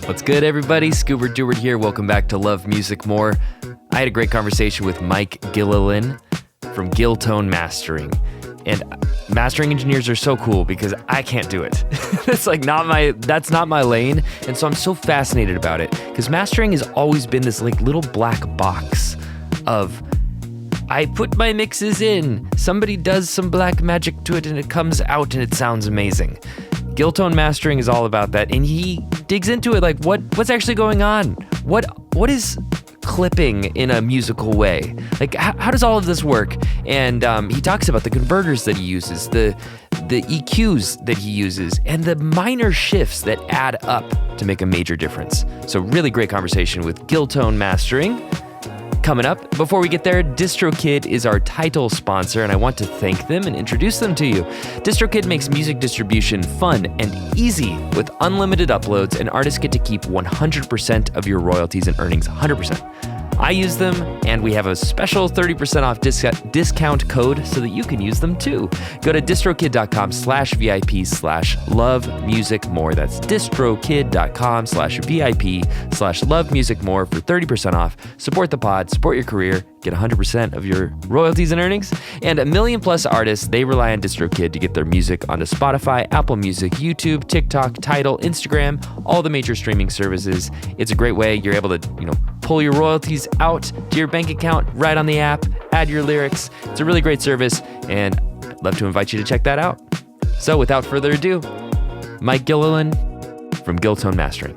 What's good, everybody? Scoobert Dubert here. Welcome back to Love Music More. I had a great conversation with Mike Gillilan from Giltone Mastering. And mastering engineers are so cool because I can't do it. That's not my lane. And so I'm so fascinated about it because mastering has always been this little black box of I put my mixes in, somebody does some black magic to it and it comes out and it sounds amazing. Giltone Mastering is all about that, and he digs into it like what's actually going on? What is clipping in a musical way? Like how does all of this work? And he talks about the converters that he uses, the EQs that he uses, and the minor shifts that add up to make a major difference. So really great conversation with Giltone Mastering. Coming up, before we get there, DistroKid is our title sponsor, and I want to thank them and introduce them to you. DistroKid makes music distribution fun and easy with unlimited uploads, and artists get to keep 100% of your royalties and earnings, 100%. I use them, and we have a special 30% off discount code so that you can use them too. Go to distrokid.com/VIP/lovemusicmore. That's distrokid.com/VIP/lovemusicmore for 30% off. Support the pod, support your career, get 100% of your royalties and earnings. And 1 million plus artists, they rely on DistroKid to get their music onto Spotify, Apple Music, YouTube, TikTok, Tidal, Instagram, all the major streaming services. It's a great way. You're able to, pull your royalties out to your bank account right on the app, add your lyrics. It's a really great service, and I'd love to invite you to check that out. So without further ado, Mike Gillilan from Giltone Mastering.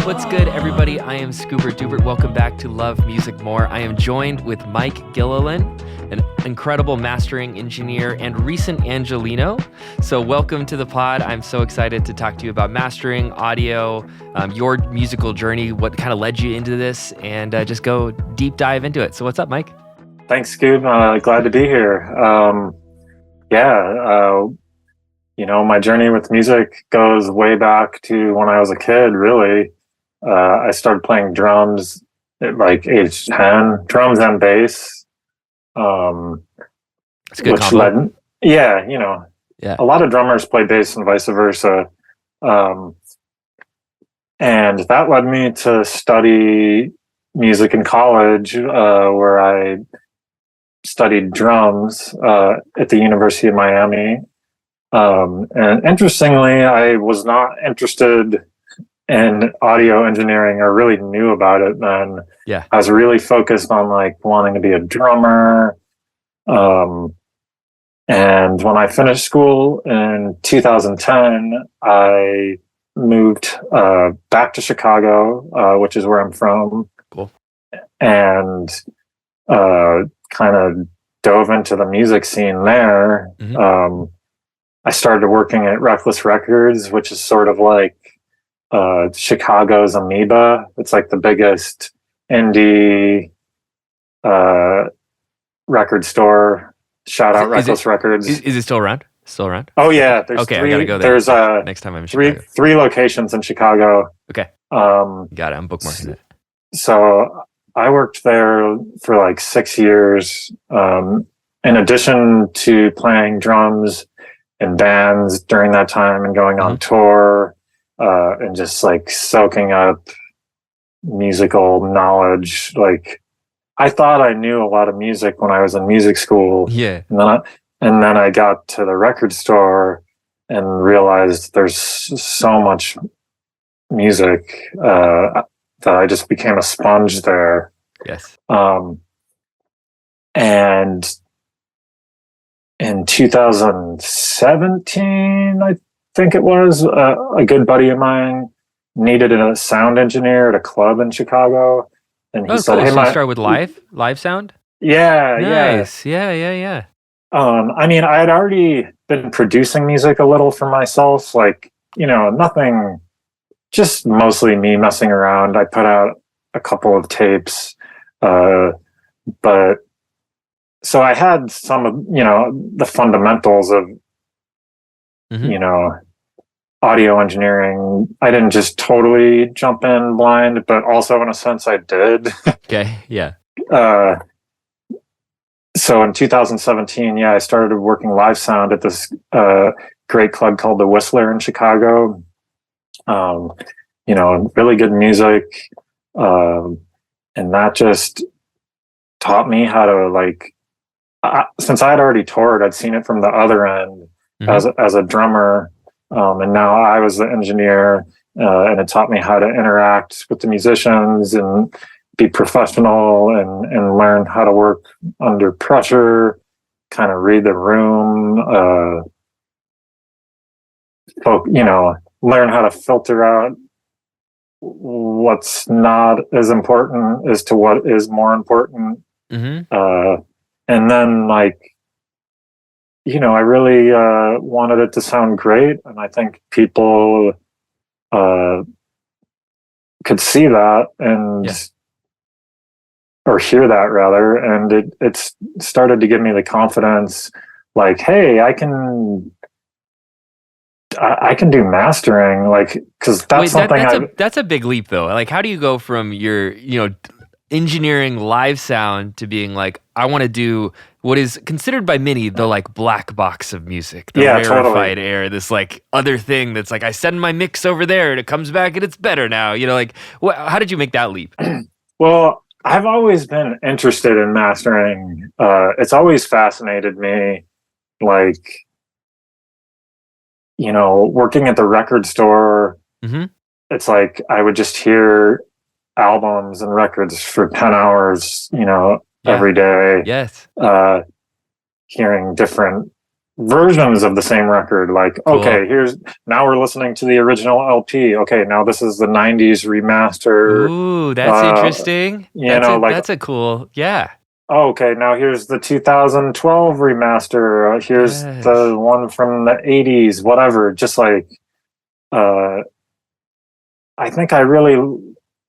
What's good, everybody? I am Scoobert Dubert. Welcome back to Love Music More. I am joined with Mike Gillilan, an incredible mastering engineer and recent Angelino. So welcome to the pod. I'm so excited to talk to you about mastering, audio, your musical journey, what kind of led you into this, and just go deep dive into it. So what's up, Mike? Thanks, Scoob. Glad to be here. My journey with music goes way back to when I was a kid, really. I started playing drums at age 10, drums and bass. It's a good combo. Yeah. A lot of drummers play bass and vice versa. And that led me to study music in college, where I studied drums at the University of Miami. And interestingly, I was not interested in audio engineering or really knew about it then. Yeah. I was really focused on wanting to be a drummer. And when I finished school in 2010, I moved back to Chicago, which is where I'm from. Cool. And kind of dove into the music scene there. Mm-hmm. I started working at Reckless Records, which is sort of Chicago's Amoeba. It's the biggest indie record store. Shout out Reckless Records. Is it still around? Oh yeah. There's okay, three, I gotta go there. There's next time I'm in Chicago. Three locations in Chicago. Okay. Got it. I'm bookmarking it. So I worked there for 6 years. In addition to playing drums in bands during that time and going on tour, and just soaking up musical knowledge. I thought I knew a lot of music when I was in music school. Yeah. And then I got to the record store and realized there's so much music that I just became a sponge there. Yes. And in 2017, I think it was, a good buddy of mine needed a sound engineer at a club in Chicago, and he said, cool. "Hey, so you start with live sound." Yeah, nice. Yeah. I had already been producing music a little for myself, nothing, just mostly me messing around. I put out a couple of tapes, but so I had some of the fundamentals of Mm-hmm. you know, audio engineering. I didn't just totally jump in blind, but also in a sense I did. Okay. Yeah. uh, so in 2017, yeah, I started working live sound at this great club called the Whistler in Chicago. Um, really good music. And that just taught me how to like, since I had already toured, I'd seen it from the other end as a drummer. And now I was the engineer, and it taught me how to interact with the musicians and be professional and learn how to work under pressure, kind of read the room, learn how to filter out what's not as important as to what is more important. And then I really wanted it to sound great, and I think people could see that or hear that rather, and it started to give me the confidence, like, hey, I can do mastering, like, because that's that's a big leap though. Like, how do you go from your engineering live sound to being like, I want to do what is considered by many the like black box of music, the rarefied air, this like other thing that's like, I send my mix over there and it comes back and it's better now. How did you make that leap? Well, I've always been interested in mastering. It's always fascinated me, like, working at the record store. It's like I would just hear albums and records for 10 hours, every day. Yes. Hearing different versions of the same record. Like, cool. Okay, now we're listening to the original LP. Okay, now this is the 90s remaster. Ooh, that's interesting. That's a cool, yeah. Okay, now here's the 2012 remaster. Here's the one from the 80s, whatever. Just like, I think I really,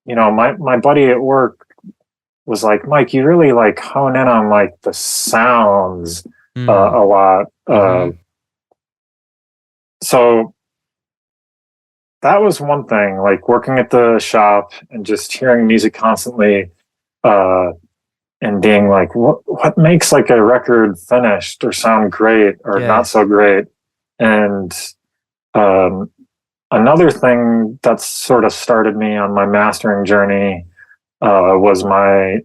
my buddy at work was like, Mike, you really like hone in on like the sounds a lot. So that was one thing, like working at the shop and just hearing music constantly, and being like, what makes like a record finished or sound great or not so great? And another thing that sort of started me on my mastering journey was my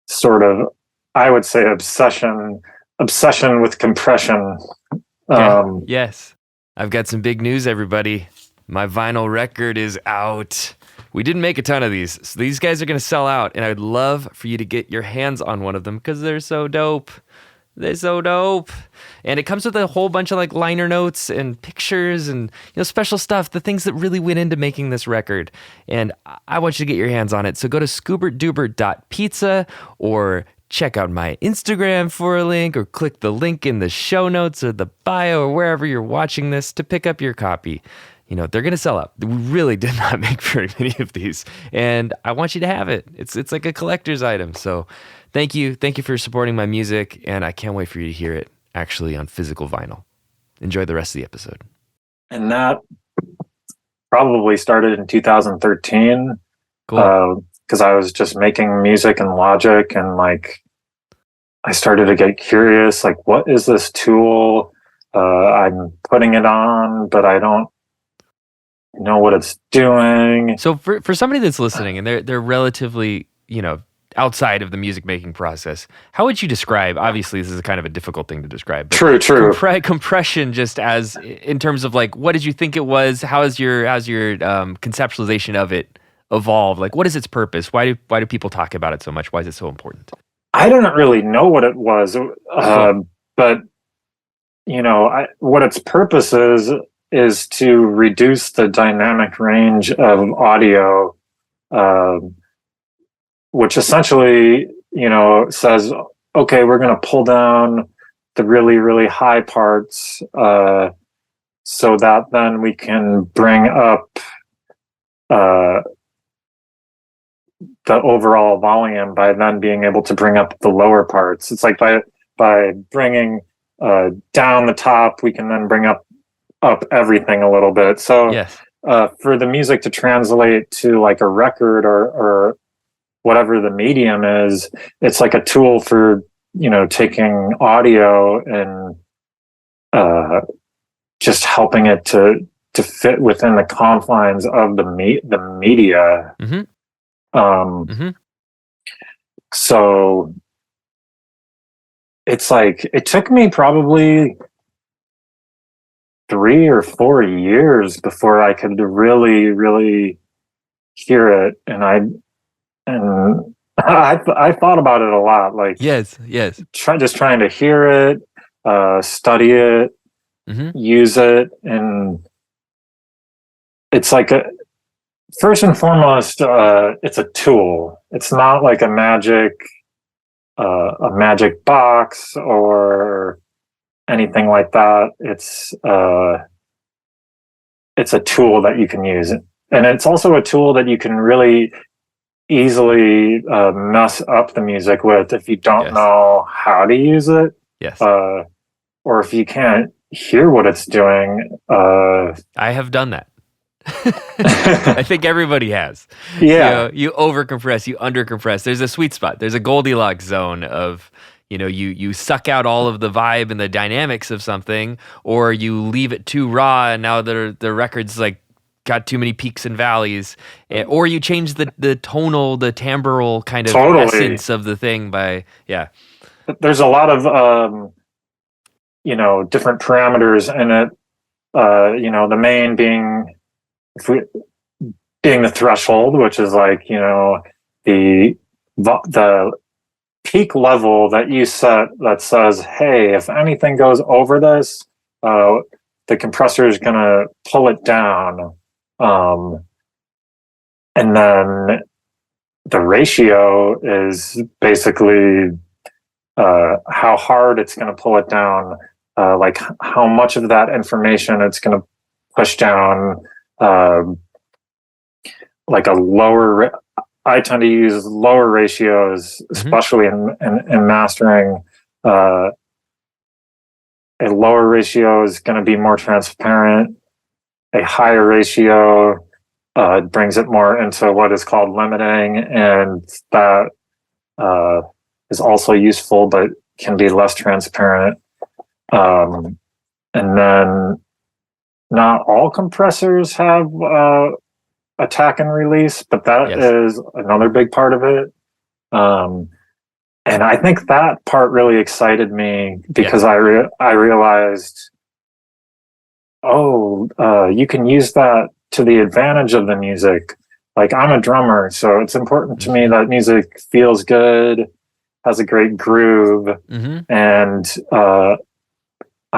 sort of, I would say, obsession with compression. Yes. I've got some big news, everybody. My vinyl record is out. We didn't make a ton of these, so these guys are going to sell out, and I would love for you to get your hands on one of them because they're so dope. They're so dope. And it comes with a whole bunch of like liner notes and pictures and special stuff, the things that really went into making this record. And I want you to get your hands on it. So go to scoobertdubert.pizza or check out my Instagram for a link, or click the link in the show notes or the bio or wherever you're watching this to pick up your copy. They're going to sell out. We really did not make very many of these, and I want you to have it. It's like a collector's item. So thank you for supporting my music, and I can't wait for you to hear it actually on physical vinyl. Enjoy the rest of the episode. And that probably started in 2013. Cool. Because I was just making music in Logic, and like I started to get curious, like, what is this tool? I'm putting it on, but I don't know what it's doing. So for somebody that's listening and they're relatively, outside of the music making process, how would you describe, obviously this is kind of a difficult thing to describe, but true. Compression, just as in terms of like, what did you think it was? How's your conceptualization of it evolved? Like, what is its purpose? Why do people talk about it so much? Why is it so important? I didn't really know what it was, but what its purpose is to reduce the dynamic range of audio, which essentially, says, okay, we're going to pull down the really, really high parts, so that then we can bring up the overall volume by then being able to bring up the lower parts. It's like by bringing down the top, we can then bring up everything a little bit. So Yes. for the music to translate to like a record or whatever the medium is, it's like a tool for, taking audio and just helping it to fit within the confines of the media. So it's like, it took me probably 3 or 4 years before I could really, really hear it. And I thought about it a lot, like yes. trying to hear it, study it, use it. And it's like first and foremost, it's a tool. It's not like a magic box or anything like that. It's a tool that you can use, and it's also a tool that you can really easily mess up the music with if you don't know how to use it. Yes. Or if you can't hear what it's doing. I have done that. I think everybody has. Yeah. You overcompress, you undercompress. There's a sweet spot. There's a Goldilocks zone of, you suck out all of the vibe and the dynamics of something, or you leave it too raw and now the record's like got too many peaks and valleys, or you change the tonal, the timbral kind of essence of the thing by, There's a lot of, different parameters in it. The main being the threshold, which is like, the peak level that you set that says, hey, if anything goes over this, the compressor is going to pull it down. And then the ratio is basically how hard it's going to pull it down, like how much of that information it's going to push down, like a lower. I tend to use lower ratios, especially in mastering. A lower ratio is going to be more transparent. A higher ratio brings it more into what is called limiting, and that is also useful, but can be less transparent. And then not all compressors have attack and release, but that is another big part of it. And I think that part really excited me because I realized, you can use that to the advantage of the music. Like, I'm a drummer, so it's important to me that music feels good, has a great groove. And I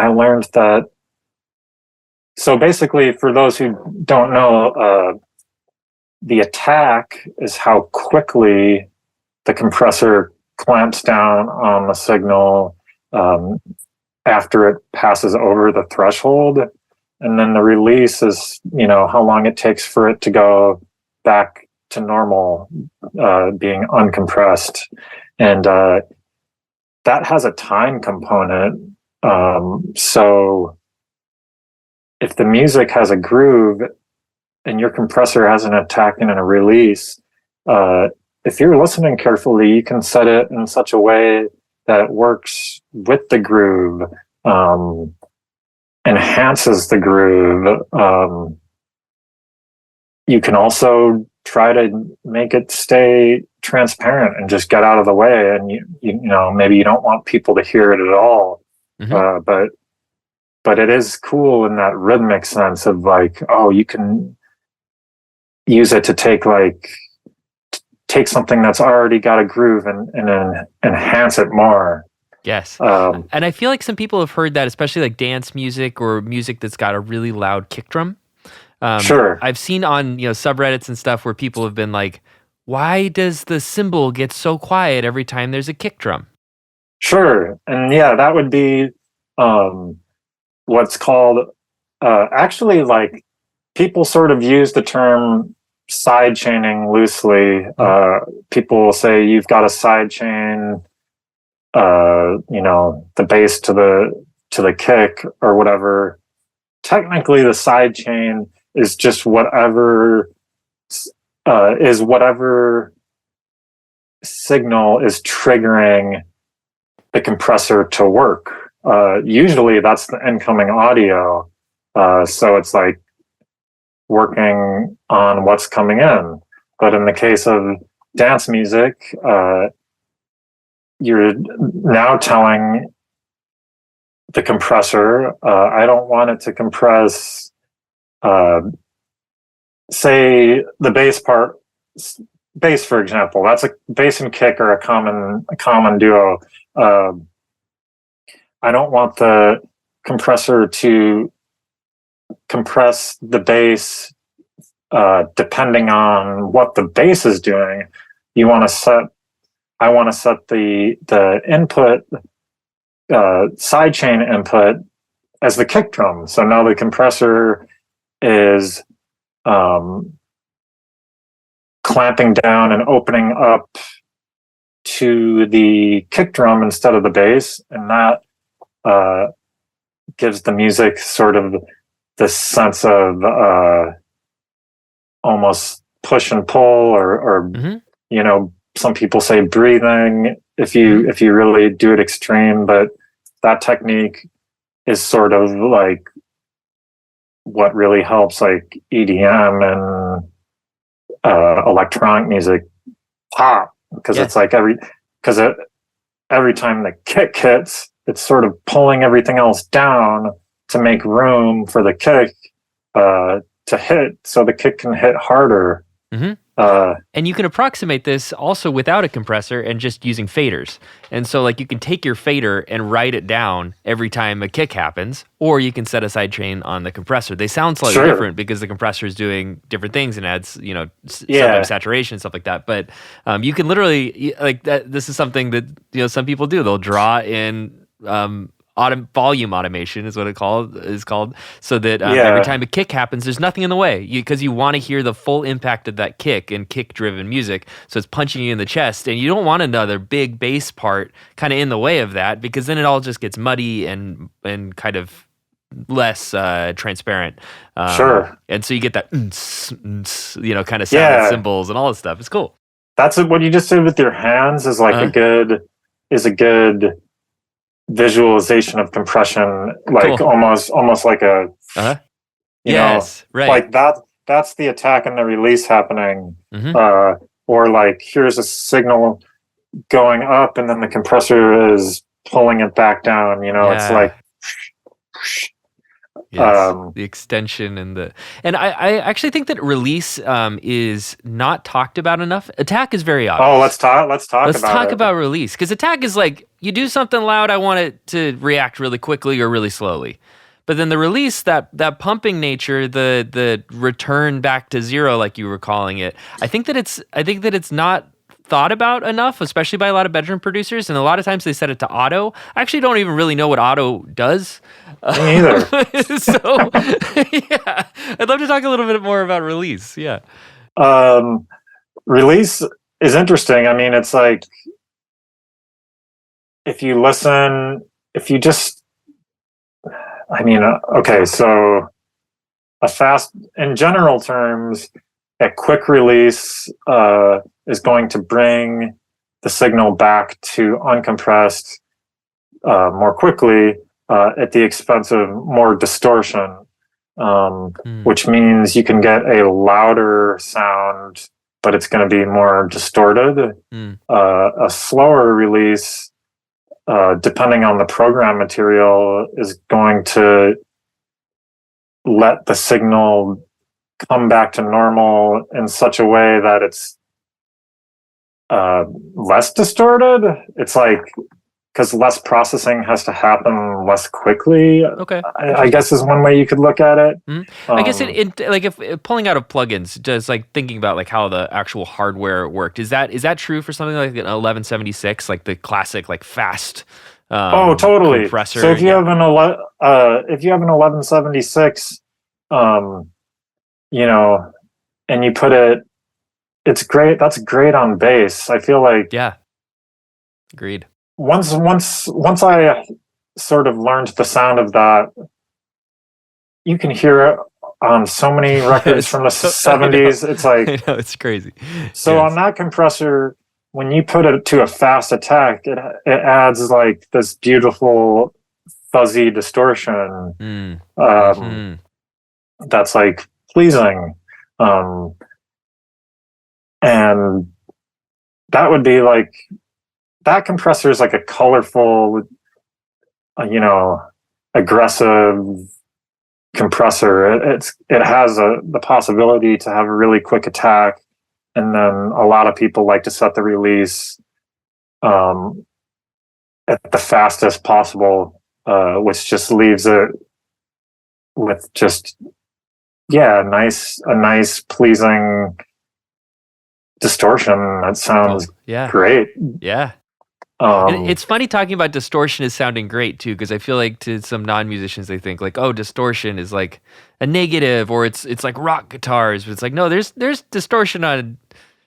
learned that. So basically, for those who don't know, the attack is how quickly the compressor clamps down on the signal after it passes over the threshold. And then the release is, how long it takes for it to go back to normal, being uncompressed. And that has a time component. So if the music has a groove and your compressor has an attack and a release, if you're listening carefully, you can set it in such a way that it works with the groove, enhances the groove. You can also try to make it stay transparent and just get out of the way. And maybe you don't want people to hear it at all. But it is cool in that rhythmic sense of like, you can use it to take something that's already got a groove and then enhance it more. Yes. And I feel like some people have heard that, especially like dance music or music that's got a really loud kick drum. Sure. I've seen on subreddits and stuff where people have been like, why does the cymbal get so quiet every time there's a kick drum? Sure. And that would be what's called actually, like, people sort of use the term side chaining loosely. People will say you've got a side chain, the bass to to the kick or whatever, technically the sidechain is just whatever signal is triggering the compressor to work. Usually that's the incoming audio. So it's like working on what's coming in. But in the case of dance music, you're now telling the compressor, I don't want it to compress, say the bass part, bass, for example. That's a bass and kick are a common duo. I don't want the compressor to compress the bass depending on what the bass is doing. I want to set the input sidechain input as the kick drum. So now the compressor is clamping down and opening up to the kick drum instead of the bass, and that gives the music sort of this sense of almost push and pull, or you know, some people say breathing if you really do it extreme, but that technique is sort of like what really helps like EDM and electronic music pop, because it's like every time the kick hits, it's sort of pulling everything else down to make room for the kick to hit, so the kick can hit harder. And you can approximate this also without a compressor and just using faders. And so like you can take your fader and write it down every time a kick happens, or you can set a sidechain on the compressor. They sound slightly different because the compressor is doing different things and adds, you know, sometimes saturation, stuff like that. But you can literally, like that. This is something that, you know, some people do. They'll draw in volume automation is what is called, so that every time a kick happens, there's nothing in the way, because you want to hear the full impact of that kick and kick-driven music, so it's punching you in the chest, and you don't want another big bass part kind of in the way of that, because then it all just gets muddy and kind of less transparent. And so you get that you know, kind of sound cymbals and all this stuff. It's cool. That's what you just did with your hands is like a good visualization of compression, like almost like a you know, like that's the attack and the release happening, or like here's a signal going up and then the compressor is pulling it back down, you know. It's like the extension and I actually think that release is not talked about enough. Attack is very obvious. Oh, let's talk about release, because attack is like you do something loud, I want it to react really quickly or really slowly. But then the release, that pumping nature, the return back to zero, like you were calling it, I think that it's not thought about enough, especially by a lot of bedroom producers, and a lot of times they set it to auto. I actually don't even really know what auto does. Me either. So, yeah, I'd love to talk a little bit more about release. Yeah. Release is interesting. I mean, it's like, okay, so in general terms, a quick release is going to bring the signal back to uncompressed more quickly at the expense of more distortion, which means you can get a louder sound, but it's going to be more distorted. A slower release, depending on the program material, is going to let the signal come back to normal in such a way that it's less distorted. It's like, because less processing has to happen less quickly. Okay, I guess is one way you could look at it. I guess it like if pulling out of plugins, just like thinking about like how the actual hardware worked. Is that true for something like an 1176, like the classic like fast? Totally. Compressor. So if you have an 1176, you know, and you put it's great. That's great on bass. I feel like agreed. Once I sort of learned the sound of that. You can hear it on so many records from the 70s. It's like, I know, it's crazy. so on that compressor, when you put it to a fast attack, it adds like this beautiful fuzzy distortion that's like pleasing. And that would be like, that compressor is like a colorful, aggressive compressor. It has the possibility to have a really quick attack, and then a lot of people like to set the release at the fastest possible, which just leaves it with just a nice pleasing distortion that sounds great. Yeah. And it's funny talking about distortion as sounding great too, because I feel like to some non-musicians they think like, oh, distortion is like a negative, or it's like rock guitars, but it's like, no, there's distortion on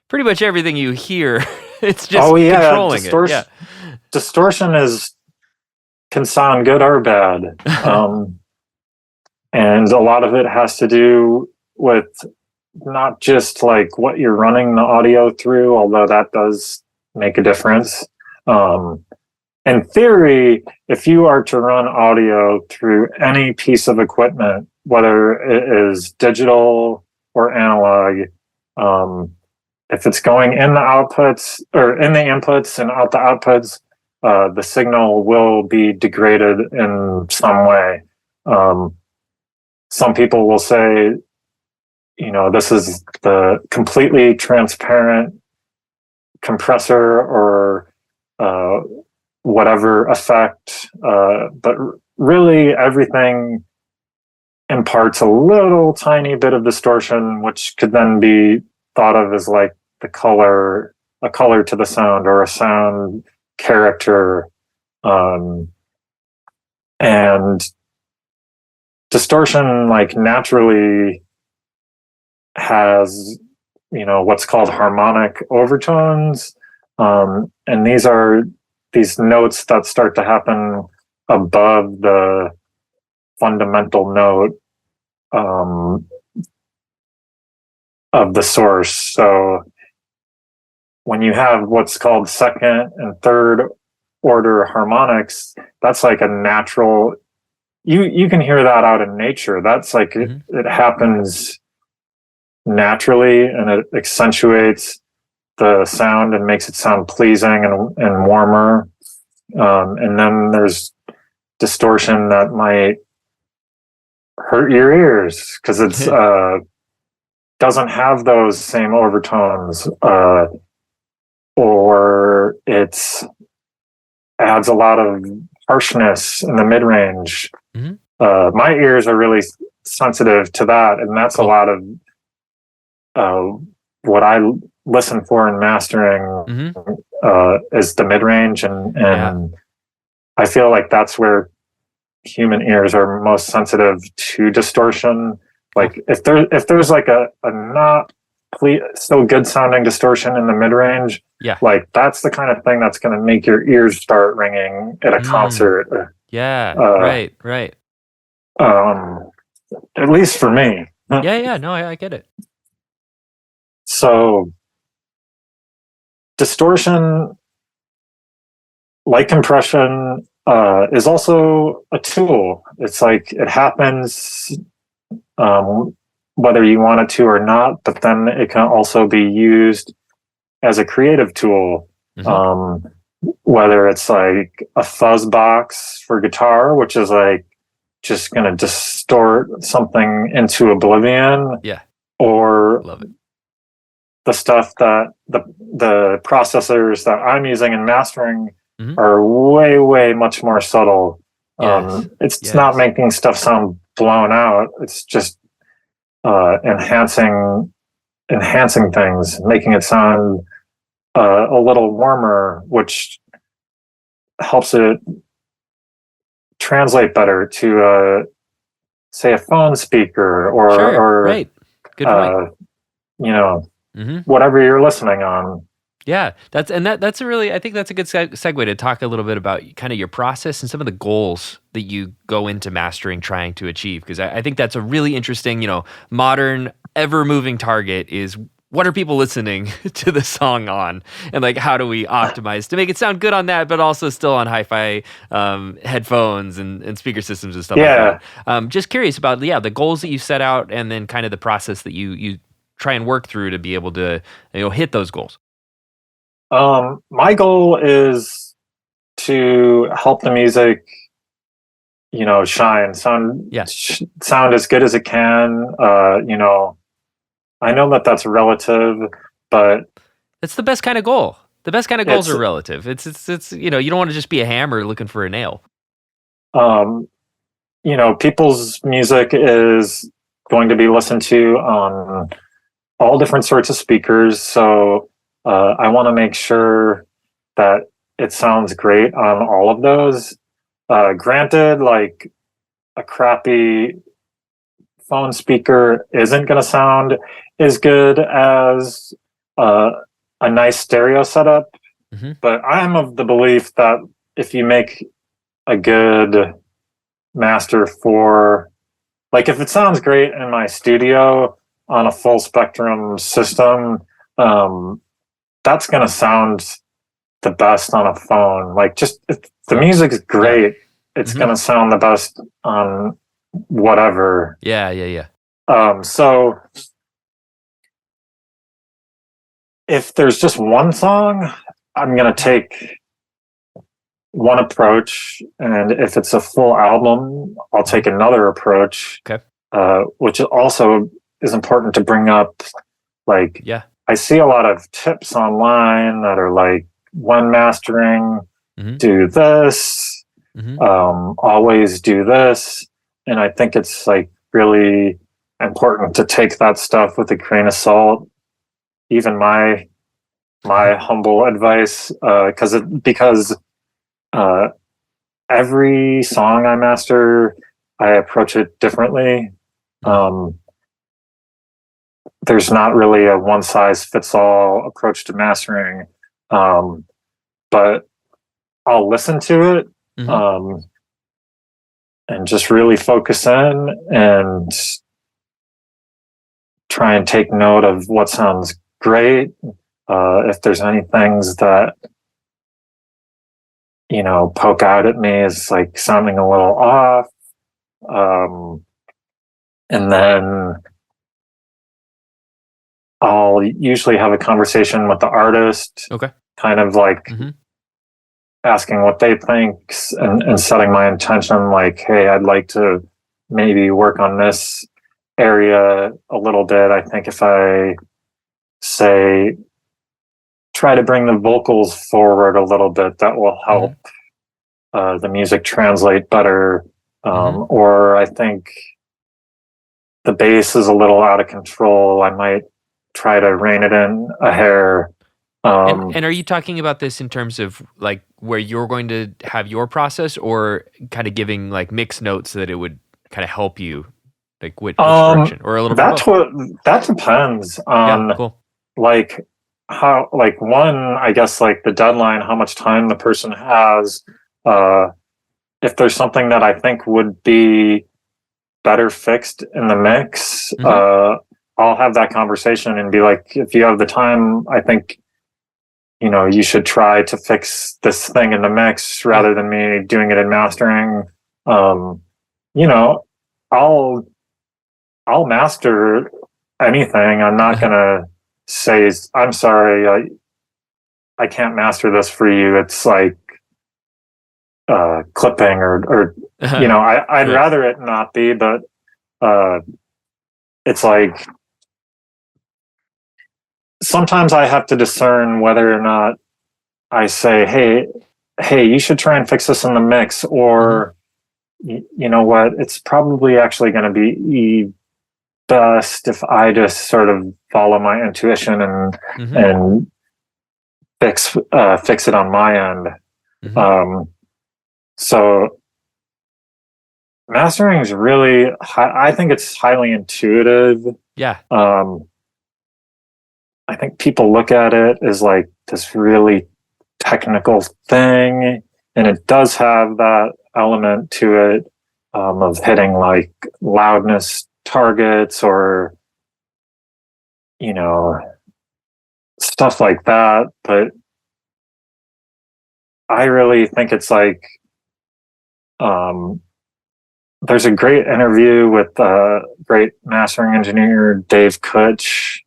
pretty much everything you hear. It's just controlling it. Yeah. Distortion can sound good or bad. And a lot of it has to do with not just like what you're running the audio through, although that does make a difference. In theory, if you are to run audio through any piece of equipment, whether it is digital or analog, if it's going in the outputs or in the inputs and out the outputs, the signal will be degraded in some way. Some people will say, this is the completely transparent compressor or whatever effect, but really everything imparts a little tiny bit of distortion, which could then be thought of as like a color to the sound, or a sound character. And distortion like naturally has, what's called harmonic overtones. And these are these notes that start to happen above the fundamental note of the source. So when you have what's called second and third order harmonics, that's like a natural, you can hear that out in nature. That's like it happens naturally, and it accentuates the sound and makes it sound pleasing and warmer. And then there's distortion that might hurt your ears because it's doesn't have those same overtones, or it adds a lot of harshness in the mid-range. My ears are really sensitive to that, and that's a lot of what I listen for in mastering is the mid-range, and I feel like that's where human ears are most sensitive to distortion. Like if there's like a not still good sounding distortion in the mid-range, like that's the kind of thing that's going to make your ears start ringing at a concert. Right. At least for me. No, I get it. So distortion, like compression, is also a tool. It's like it happens whether you want it to or not, but then it can also be used as a creative tool. Whether it's like a fuzz box for guitar, which is like just going to distort something into oblivion, or love it. The stuff that the processors that I'm using in mastering are way much more subtle. It's not making stuff sound blown out. It's just enhancing things, making it sound a little warmer, which helps it translate better to say a phone speaker or Good point. whatever you're listening on. Yeah, that's a really, I think that's a good segue to talk a little bit about kind of your process and some of the goals that you go into mastering trying to achieve, because I think that's a really interesting, modern ever moving target is what are people listening to the song on, and like how do we optimize to make it sound good on that, but also still on hi-fi headphones and speaker systems and stuff like Yeah. that. Just curious about the goals that you set out, and then kind of the process that you try and work through to be able to hit those goals. My goal is to help the music, shine, Yeah. sound as good as it can. I know that that's relative, but It's the best kind of goal. The best kind of goals it's, are relative. It's you don't want to just be a hammer looking for a nail. um, people's music is going to be listened to on all different sorts of speakers. So I want to make sure that it sounds great on all of those. Granted, like a crappy phone speaker isn't going to sound as good as a nice stereo setup. Mm-hmm. But I'm of the belief that if you make a good master for, like, if it sounds great in my studio on a full spectrum system, that's going to sound the best on a phone. Like, just if the music's great, it's Mm-hmm. going to sound the best on whatever. Yeah. So if there's just one song, I'm going to take one approach, and if it's a full album, I'll take another approach. Okay. Which also is important to bring up. Like, Yeah. I see a lot of tips online that are like, when mastering, do this, always do this. And I think it's like really important to take that stuff with a grain of salt. Even my humble advice, because every song I master, I approach it differently. There's not really a one size fits all approach to mastering, but I'll listen to it and just really focus in and try and take note of what sounds great. If there's any things that poke out at me as like sounding a little off, and then I'll usually have a conversation with the artist. Okay. Kind of like asking what they think and setting my intention, like, hey, I'd like to maybe work on this area a little bit. I think if I say try to bring the vocals forward a little bit, that will help the music translate better. Or I think the bass is a little out of control. I might try to rein it in a hair. And are you talking about this in terms of like where you're going to have your process, or kind of giving like mixed notes so that it would kind of help you, like which direction, or a little bit? That depends on like how, like, one, I guess, like the deadline, how much time the person has. If there's something that I think would be better fixed in the mix, I'll have that conversation and be like, if you have the time, I think you should try to fix this thing in the mix rather than me doing it in mastering. I'll master anything. I'm not gonna say, I'm sorry, I can't master this for you. It's like clipping or I'd rather it not be, but it's like sometimes I have to discern whether or not I say, hey, you should try and fix this in the mix, or you know what, it's probably actually going to be best if I just sort of follow my intuition and fix it on my end. So mastering is really, I think it's highly intuitive. Yeah. I think people look at it as like this really technical thing, and it does have that element to it, of hitting like loudness targets or, you know, stuff like that. But I really think it's like, there's a great interview with great mastering engineer Dave Kutch,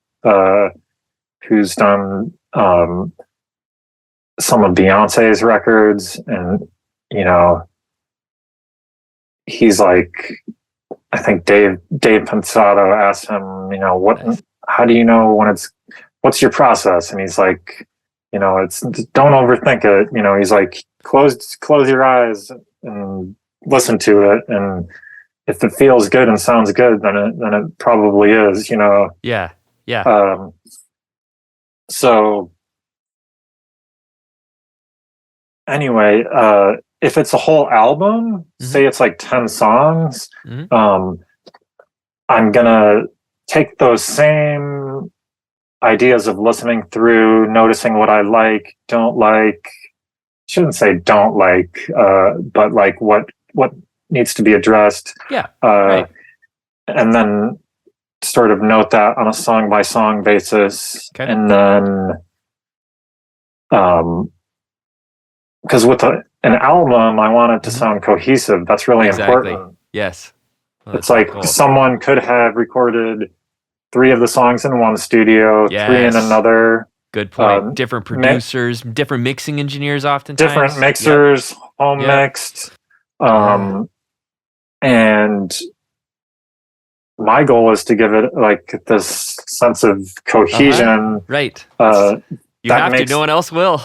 who's done some of Beyonce's records, and you know, he's like, I think Dave Pensato asked him, you know, how do you know when what's your process? And he's like, you know, it's, don't overthink it. You know, he's like, close your eyes and listen to it, and if it feels good and sounds good, then it probably is, you know. Yeah. So anyway, if it's a whole album, say it's like 10 songs, I'm gonna take those same ideas of listening through, noticing what I like, don't like, shouldn't say don't like, but like what needs to be addressed. Right. And then sort of note that on a song by song basis. Okay. And then, because with an album, I want it to sound cohesive. That's really important. Yes. Well, it's like cool. Someone could have recorded 3 of the songs in one studio, 3 in another. Good point. Different producers, different mixing engineers oftentimes. Different mixers, home mixed. And my goal is to give it like this sense of cohesion. Right. You have to. No one else will.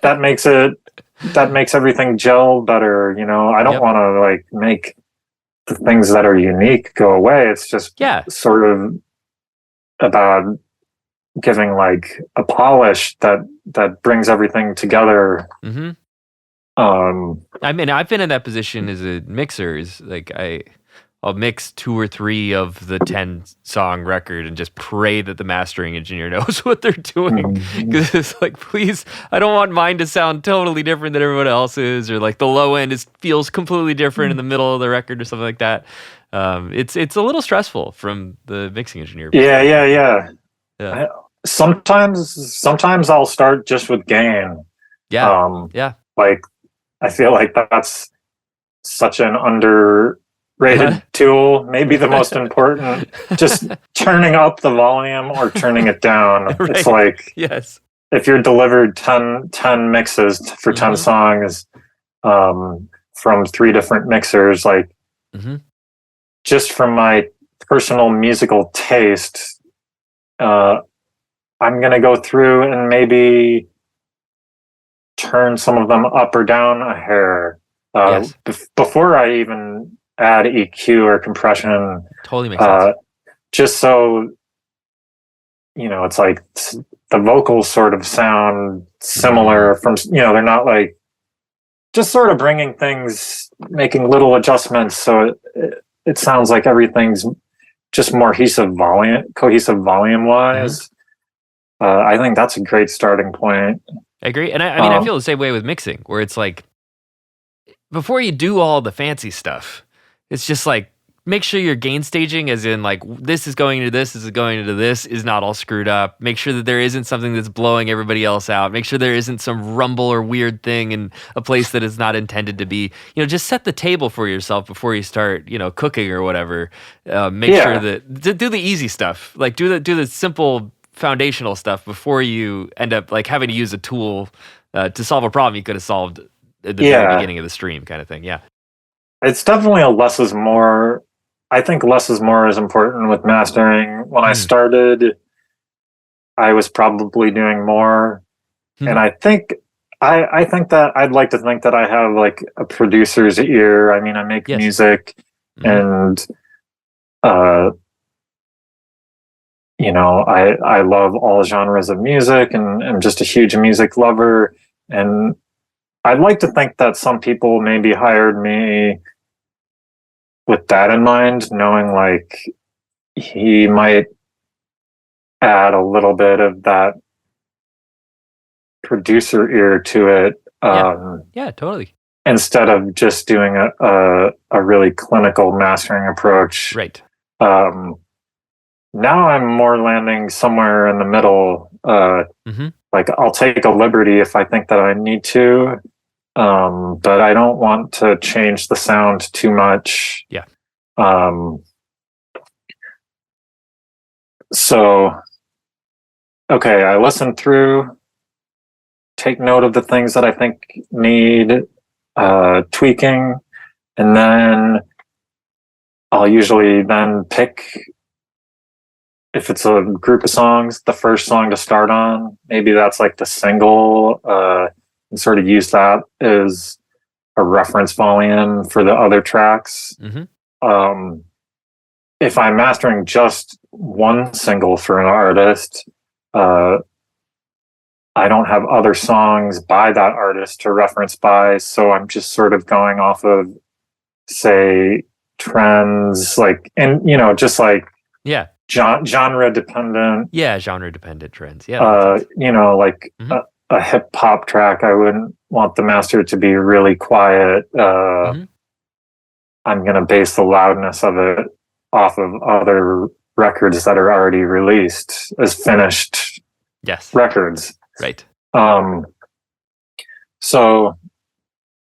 that makes everything gel better. You know, I don't want to like make the things that are unique go away. It's just sort of about giving like a polish that brings everything together. I mean, I've been in that position as a mixer. Is like I'll mix 2 or 3 of the 10 song record and just pray that the mastering engineer knows what they're doing. Because it's like, please, I don't want mine to sound totally different than everyone else's, or like the low end feels completely different in the middle of the record or something like that. It's a little stressful from the mixing engineer. Yeah. Sometimes I'll start just with gain. Like, I feel like that's such an underrated tool, maybe the most important. Just turning up the volume or turning it down. Right. It's like, if you're delivered 10 mixes for 10 songs from 3 different mixers, like just from my personal musical taste, I'm gonna go through and maybe turn some of them up or down a hair before I even add EQ or compression. Totally makes sense. Just so, you know, it's like the vocals sort of sound similar from, you know, they're not like, just sort of bringing things, making little adjustments so it sounds like everything's just more cohesive volume wise. I think that's a great starting point. I agree. And I mean, I feel the same way with mixing, where it's like, before you do all the fancy stuff, it's just like, make sure your gain staging, as in like, this is going into this, is not all screwed up. Make sure that there isn't something that's blowing everybody else out. Make sure there isn't some rumble or weird thing in a place that is not intended to be. You know, just set the table for yourself before you start, you know, cooking or whatever. Make sure that, do the easy stuff. Like, do the simple foundational stuff before you end up like having to use a tool to solve a problem you could have solved at the very beginning of the stream, kind of thing. It's definitely a less is more. I think less is more is important with mastering. When I started, I was probably doing more, and I think that I'd like to think that I have like a producer's ear. I mean, I make music, and you know, I love all genres of music, and I'm just a huge music lover. And I'd like to think that some people maybe hired me with that in mind, knowing like he might add a little bit of that producer ear to it. Yeah, totally. Instead of just doing a really clinical mastering approach. Right. Now I'm more landing somewhere in the middle. Like I'll take a liberty if I think that I need to, but I don't want to change the sound too much. Yeah. So, okay, I listen through, take note of the things that I think need tweaking, and then I'll usually then pick, if it's a group of songs, the first song to start on. Maybe that's like the single, and sort of use that as a reference volume for the other tracks. If I'm mastering just one single for an artist, I don't have other songs by that artist to reference by, so I'm just sort of going off of, say, trends, like, and just like genre dependent. Yeah, genre dependent trends. Yeah. Like a hip hop track, I wouldn't want the master to be really quiet. I'm going to base the loudness of it off of other records that are already released as finished records. Right. So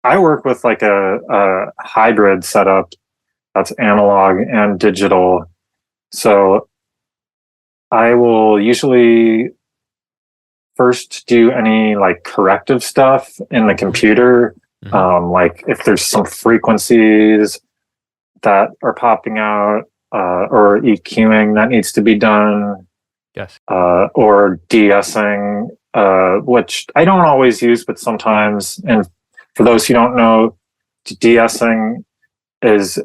I work with like a hybrid setup that's analog and digital. So I will usually first do any like corrective stuff in the computer. Like if there's some frequencies that are popping out, or EQing that needs to be done. Or de-essing, which I don't always use, but sometimes. And for those who don't know, de-essing is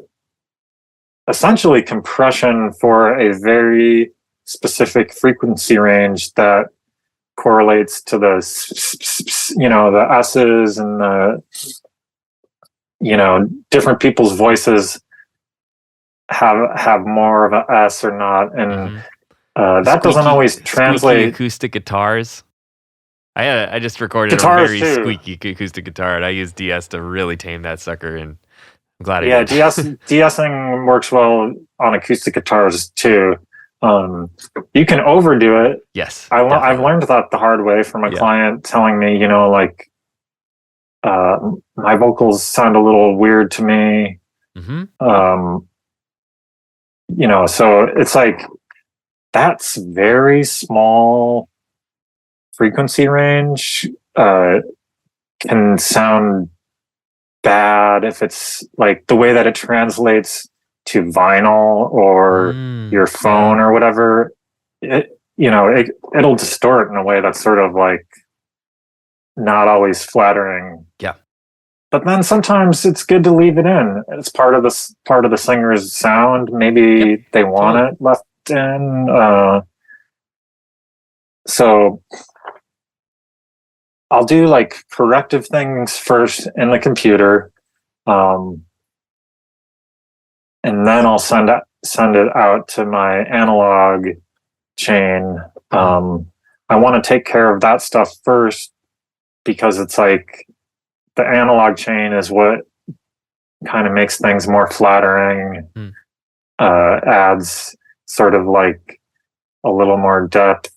essentially compression for a very specific frequency range that correlates to the the S's and the different people's voices have more of a S or not, and that doesn't always translate. Acoustic guitars. I just recorded guitars a very squeaky acoustic guitar, and I used DS to really tame that sucker, and I'm glad I did. de-essing works well on acoustic guitars too. You can overdo it. Yes, I've learned that the hard way from a client telling me, my vocals sound a little weird to me. So it's like, that's very small frequency range can sound bad if it's like the way that it translates to vinyl or your phone or whatever. It'll distort in a way that's sort of like not always flattering. But then sometimes it's good to leave it in. It's part of the singer's sound. Maybe they want it left in. So I'll do like corrective things first in the computer, and then I'll send it out to my analog chain. I want to take care of that stuff first because it's like the analog chain is what kind of makes things more flattering, adds sort of like a little more depth,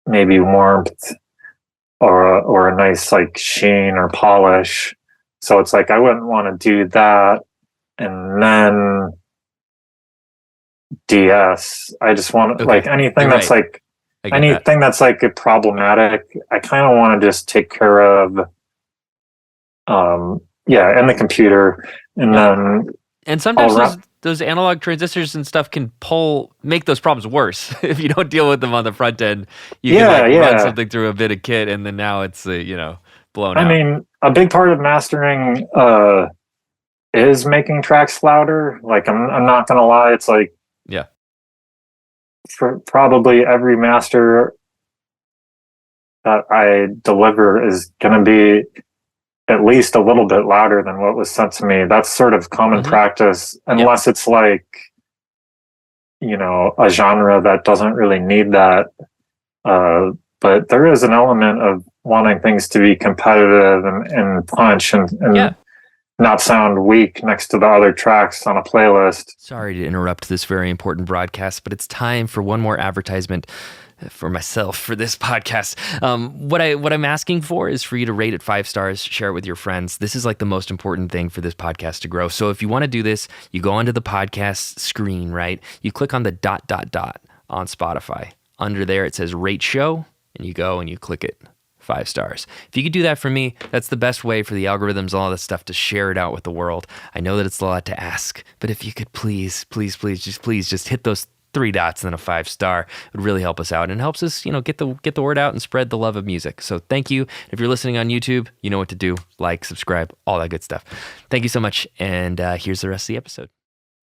maybe warmth, or a nice like sheen or polish. So it's like I wouldn't want to do that and then DS. I just want like anything that's like that's like problematic. I kind of want to just take care of, in the computer, and then. And sometimes those analog transistors and stuff can make those problems worse if you don't deal with them on the front end. You can run something through a bit of kit, and then now it's blown out. I mean, a big part of mastering is making tracks louder. Like I'm not gonna lie, it's like for probably every master that I deliver is gonna be at least a little bit louder than what was sent to me. That's sort of common practice, unless it's like a genre that doesn't really need that. But there is an element of wanting things to be competitive and punch and not sound weak next to the other tracks on a playlist. Sorry to interrupt this very important broadcast, but it's time for one more advertisement for myself for this podcast. What I'm asking for is for you to rate it 5 stars, share it with your friends. This is like the most important thing for this podcast to grow. So if you want to do this, you go onto the podcast screen, right? You click on the ... on Spotify. Under there, it says rate show, and you go and you click it. 5 stars. If you could do that for me, that's the best way for the algorithms and all this stuff to share it out with the world. I know that it's a lot to ask, but if you could please just hit those 3 dots and then a 5 star, it would really help us out and helps us, get the word out and spread the love of music. So thank you. If you're listening on YouTube, you know what to do. Like, subscribe, all that good stuff. Thank you so much. And here's the rest of the episode.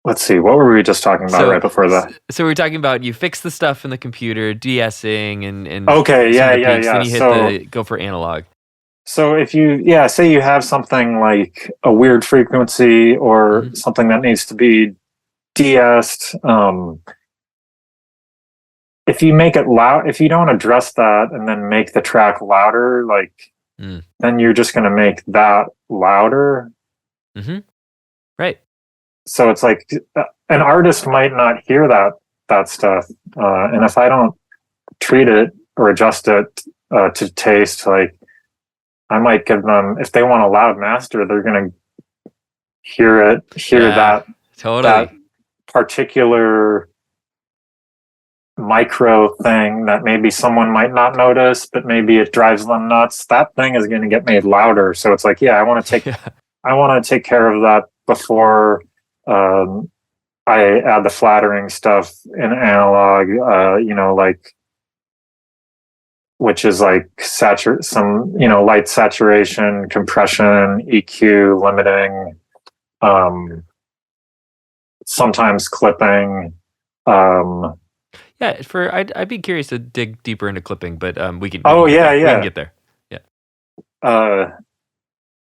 Let's see, what were we just talking about right before that? So we were talking about you fix the stuff in the computer, de-essing and okay, yeah. Then you hit go for analog. So if you say you have something like a weird frequency or something that needs to be de-essed, if you make it loud, if you don't address that and then make the track louder, then you're just going to make that louder. Right. So it's like an artist might not hear that stuff, and if I don't treat it or adjust it to taste, I might give them, if they want a loud master, they're gonna hear that particular micro thing that maybe someone might not notice, but maybe it drives them nuts. That thing is going to get made louder. So it's like, I want to take care of that before I add the flattering stuff in analog, which is like light saturation, compression, EQ, limiting, sometimes clipping. I'd be curious to dig deeper into clipping, but we can. We can get there. Yeah.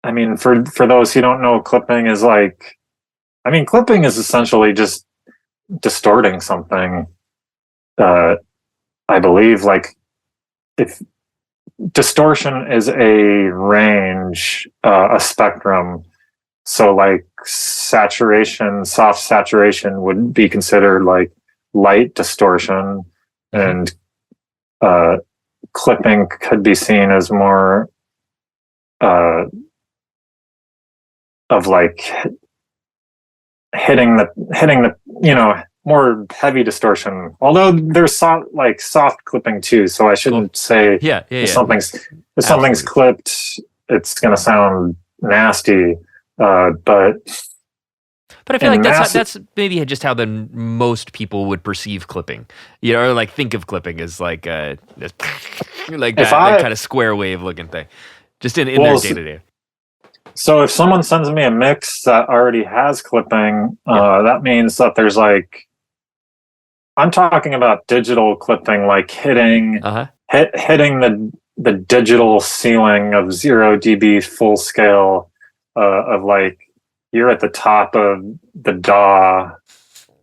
I mean, for those who don't know, clipping is clipping is essentially just distorting something. I believe, if distortion is a range, a spectrum. So saturation, soft saturation would be considered light distortion, and clipping could be seen as more of hitting the more heavy distortion, although there's soft clipping too, so I shouldn't say if something's clipped it's gonna sound nasty, but I feel like that's maybe just how most people would perceive clipping, or think of clipping as that kind of square wave looking thing, just in their day to day. So if someone sends me a mix that already has clipping, that means that there's I'm talking about digital clipping, hitting the digital ceiling of 0 dB full scale, of you're at the top of the DAW,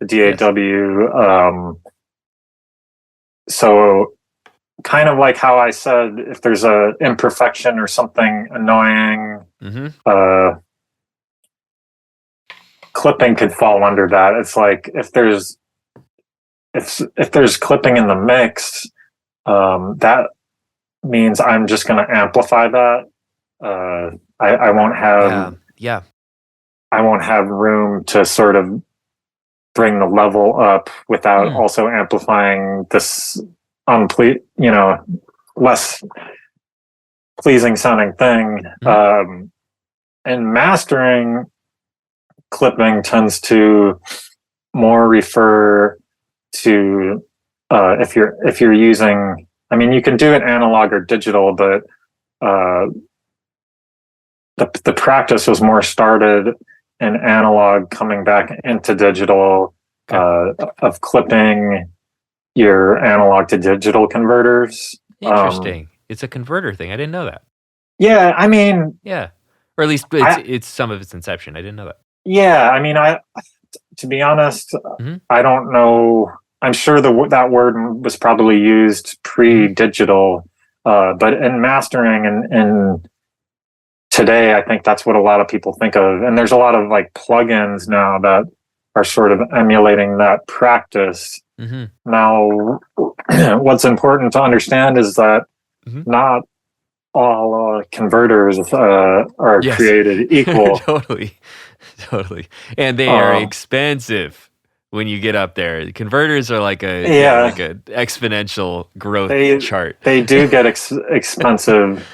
the DAW. So kind of like how I said, if there's a imperfection or something annoying, clipping could fall under that. It's if there's clipping in the mix, that means I'm just going to amplify that. I won't have I won't have room to sort of bring the level up without also amplifying this less pleasing sounding thing. And mastering, clipping tends to more refer to if you're using, you can do it analog or digital, but the practice was more started in analog, coming back into digital, of clipping your analog to digital converters. Interesting. It's a converter thing. I didn't know that. Yeah, or at least it's some of its inception. I didn't know that. Yeah, To be honest, Mm-hmm. I don't know. I'm sure that word was probably used pre-digital, but in mastering and today, I think that's what a lot of people think of. And there's a lot of like plugins now that are sort of emulating that practice. Mm-hmm. Now, what's important to understand is that not all converters are created equal. Totally. And they are expensive when you get up there. The converters are like a exponential growth chart. They do get expensive.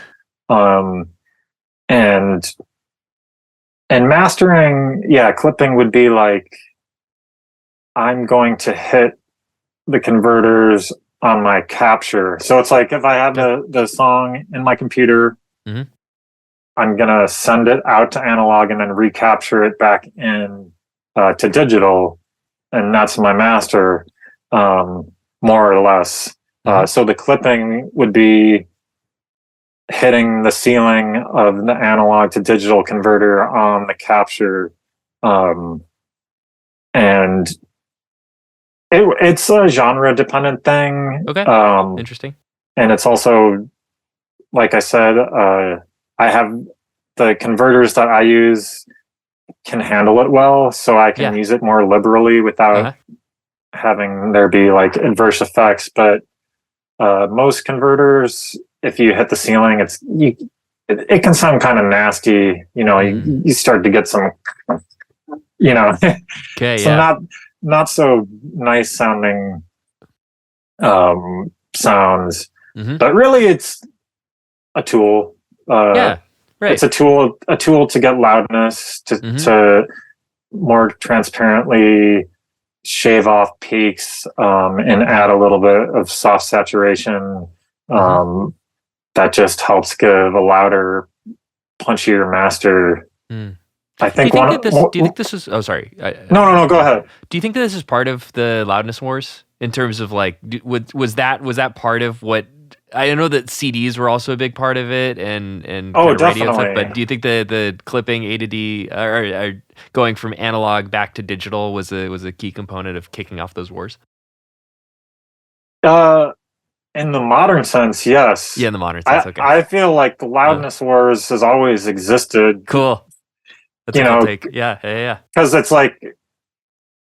And mastering, clipping would be like, I'm going to hit the converters on my capture. So it's like if I have the song in my computer, I'm going to send it out to analog and then recapture it back in to digital. And that's my master, more or less. So the clipping would be hitting the ceiling of the analog to digital converter on the capture. And it's a genre dependent thing. Okay. Interesting. And it's also, like I said, I have the converters that I use can handle it well, so I can use it more liberally without having there be like adverse effects. But most converters, if you hit the ceiling, it can sound kind of nasty. You start to get some, not so nice sounding sounds. But really, it's a tool. Right. It's a tool to get loudness, to more transparently shave off peaks, and add a little bit of soft saturation. That just helps give a louder, punchier master. I think. Do you think this is? Oh, sorry. No. Go ahead. Do you think that this is part of the loudness wars in terms of like, was that part of what? I know that CDs were also a big part of it, and radio and stuff. But do you think the clipping A to D or going from analog back to digital was a key component of kicking off those wars? In the modern sense, yes. Yeah, in the modern sense. Okay. I feel like the loudness wars has always existed. Cool. That's a cool take. Yeah. Because it's like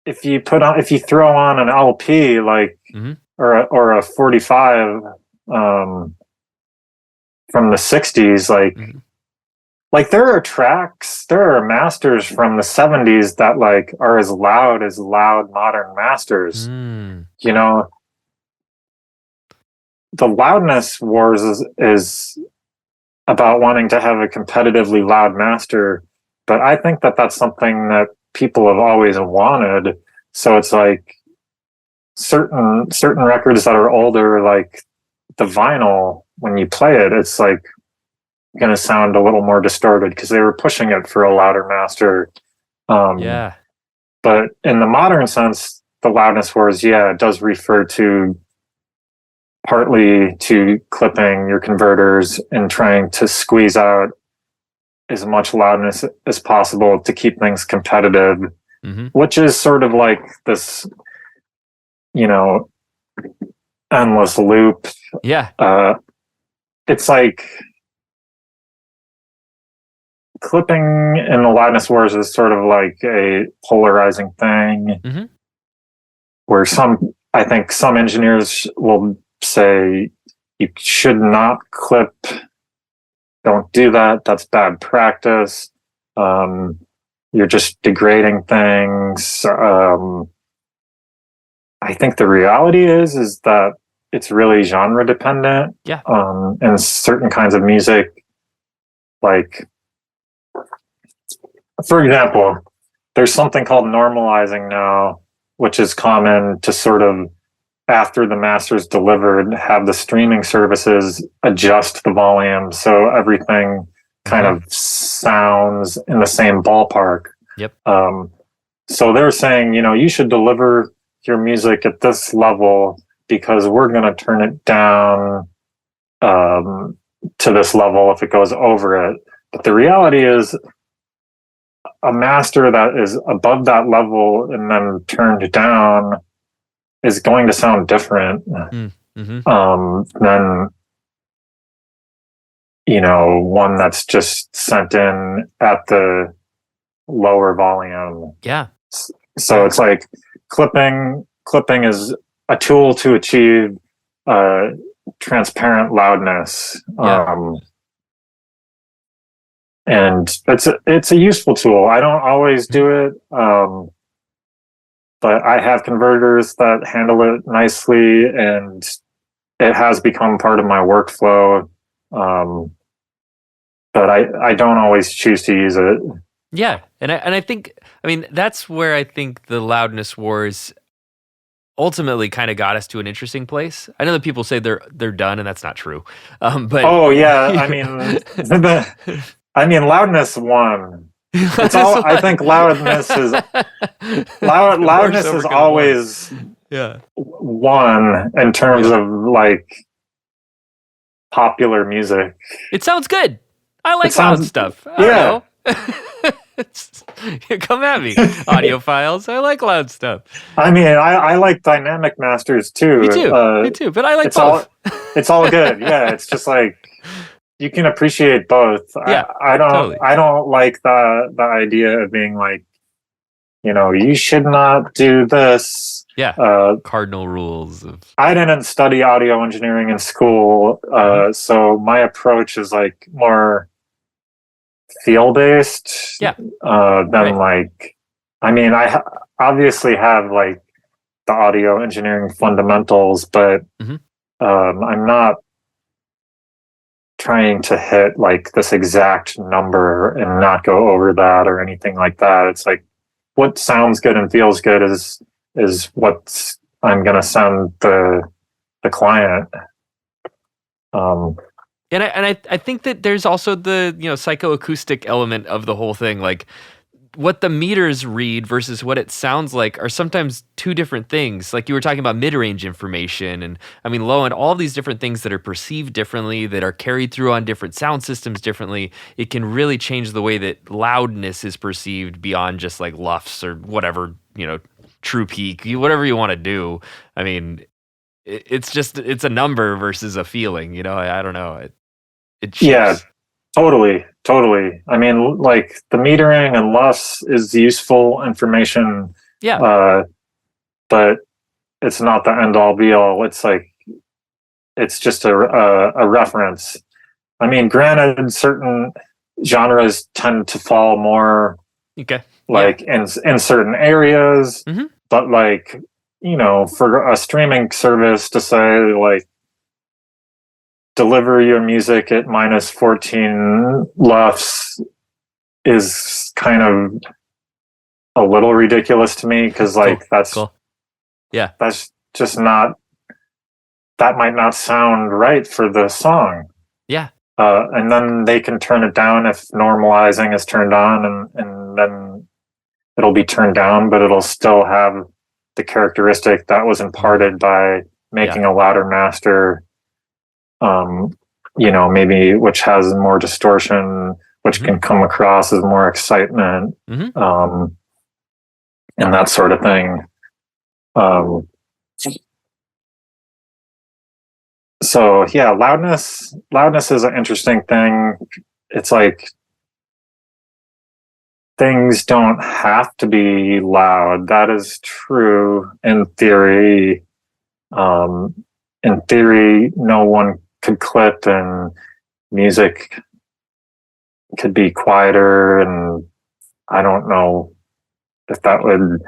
if you throw on an LP like or a 45 from the 60s, like there are masters from the 70s that like are as loud modern masters. The loudness wars is about wanting to have a competitively loud master, but I think that that's something that people have always wanted. So it's like certain records that are older, like the vinyl, when you play it, it's like going to sound a little more distorted because they were pushing it for a louder master. But in the modern sense, the loudness wars, it does refer to partly to clipping your converters and trying to squeeze out as much loudness as possible to keep things competitive, which is sort of like this, endless loop. It's like clipping in the loudness wars is sort of like a polarizing thing, where I think some engineers will say you should not clip, don't do that, that's bad practice, you're just degrading things. I think the reality is that it's really genre dependent. And certain kinds of music, like for example, there's something called normalizing now, which is common to sort of, after the master's delivered, have the streaming services adjust the volume so everything kind of sounds in the same ballpark. So they're saying, you should deliver your music at this level because we're going to turn it down to this level if it goes over it. But the reality is, a master that is above that level and then turned down is going to sound different than, one that's just sent in at the lower volume. Yeah. So it's like clipping is a tool to achieve transparent loudness. And it's a useful tool. I don't always do it, but I have converters that handle it nicely, and it has become part of my workflow. But I don't always choose to use it. Yeah, and I think, that's where I think the loudness wars ultimately kind of got us to an interesting place. I know that people say they're done, and that's not true. But loudness won. It's all. I think loudness is always won in terms of like popular music. It sounds good. I like loud stuff. I don't know. Come at me, audiophiles. I like loud stuff. I like dynamic masters too. Me too. But I like both. It's all good. Yeah, it's just like you can appreciate both. Yeah, I don't. Totally. I don't like the idea of being like, you should not do this. Yeah. Cardinal rules of. I didn't study audio engineering in school, so my approach is like more feel based. Yeah. Than like, I obviously have like the audio engineering fundamentals, but I'm not trying to hit like this exact number and not go over that or anything like that. It's like what sounds good and feels good is what I'm going to send the client. And I think that there's also the psychoacoustic element of the whole thing. Like what the meters read versus what it sounds like are sometimes two different things. Like you were talking about mid-range information and low and all these different things that are perceived differently, that are carried through on different sound systems differently. It can really change the way that loudness is perceived beyond just like LUFS or whatever, true peak, whatever you want to do. It's a number versus a feeling, I don't know. It shifts. Yeah, totally. Like the metering and LUFS is useful information. Yeah. But it's not the end all be all. It's like, it's just a reference. Granted, certain genres tend to fall more in certain areas, but like, for a streaming service to say like, deliver your music at minus 14 LUFS is kind of a little ridiculous to me, because like that's just not, that might not sound right for the song. Yeah. And then they can turn it down if normalizing is turned on, and then it'll be turned down, but it'll still have the characteristic that was imparted by making a louder master. Maybe which has more distortion, which can come across as more excitement, and that sort of thing. So yeah, loudness is an interesting thing. It's like things don't have to be loud. That is true in theory. In theory, no one could clip and music could be quieter, and I don't know if that would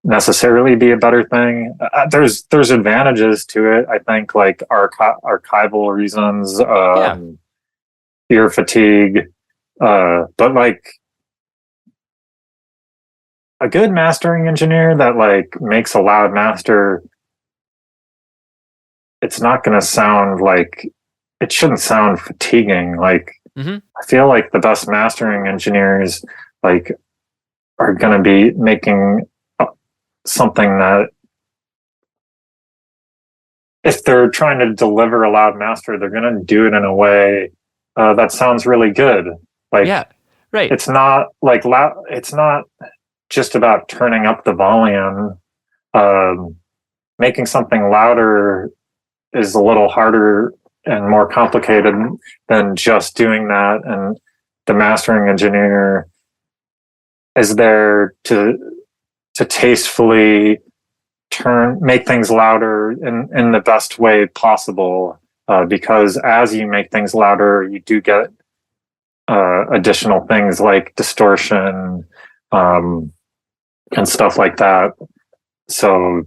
necessarily be a better thing. There's advantages to it, I think, like archival reasons, ear fatigue, but like a good mastering engineer that like makes a loud master, it's not going to sound like, it shouldn't sound fatiguing. Like, I feel like the best mastering engineers like are going to be making something that, if they're trying to deliver a loud master, they're going to do it in a way that sounds really good. Like, Right. it's not like loud. It's not just about turning up the volume. Making something louder is a little harder and more complicated than just doing that. And the mastering engineer is there to tastefully make things louder in the best way possible. Because as you make things louder, you do get additional things like distortion and stuff like that. So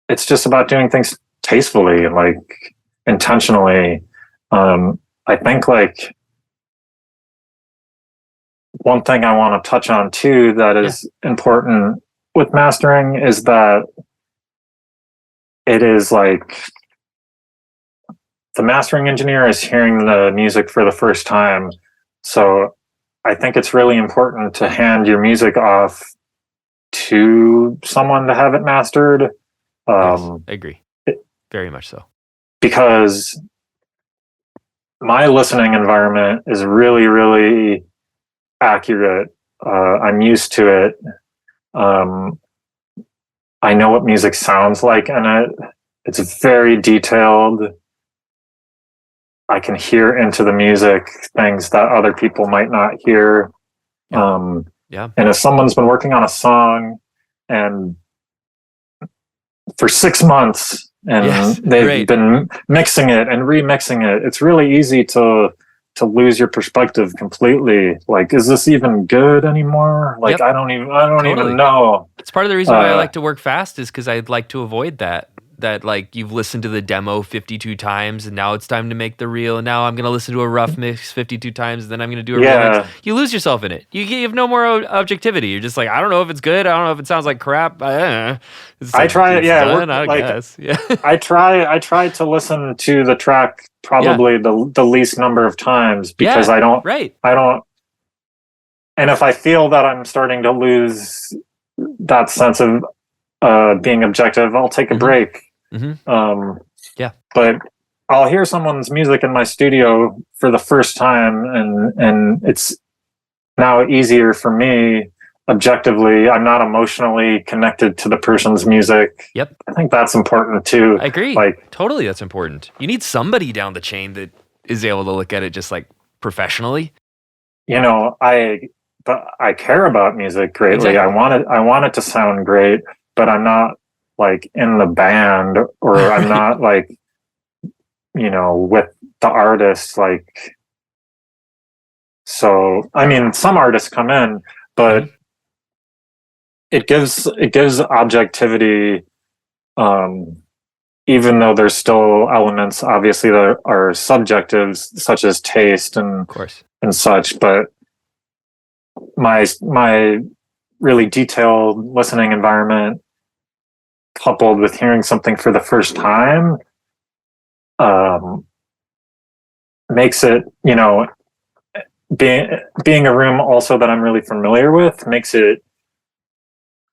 it's just about doing things tastefully and like intentionally. I think like one thing I want to touch on too that is important with mastering is that it is like the mastering engineer is hearing the music for the first time. So I think it's really important to hand your music off to someone to have it mastered. Yes, I agree. Very much so. Because my listening environment is really, really accurate. I'm used to it. I know what music sounds like in it. It's very detailed. I can hear into the music things that other people might not hear. And if someone's been working on a song and for 6 months and they've been mixing it and remixing it, it's really easy to lose your perspective completely. Like, is this even good anymore? Like, I don't even know. It's part of the reason why I like to work fast is because I'd like to avoid that like you've listened to the demo 52 times and now it's time to make the reel, and now I'm going to listen to a rough mix 52 times and then I'm going to do a remix. You lose yourself in it. You have no more objectivity. You're just like, I don't know if it's good. I don't know if it sounds like crap. I try to listen to the track probably the least number of times because I don't, and if I feel that I'm starting to lose that sense of being objective, I'll take a break. But I'll hear someone's music in my studio for the first time and it's now easier for me objectively. I'm not emotionally connected to the person's music. I think that's important too. I agree. Like, totally, that's important. You need somebody down the chain that is able to look at it just like professionally. You know, I care about music greatly. I want it to sound great, but I'm not like in the band, or I'm not like, you know, with the artist. Like, so I mean, some artists come in, but it gives objectivity, even though there's still elements obviously that are subjective, such as taste and such. But my really detailed listening environment coupled with hearing something for the first time makes it, you know, being a room also that I'm really familiar with makes it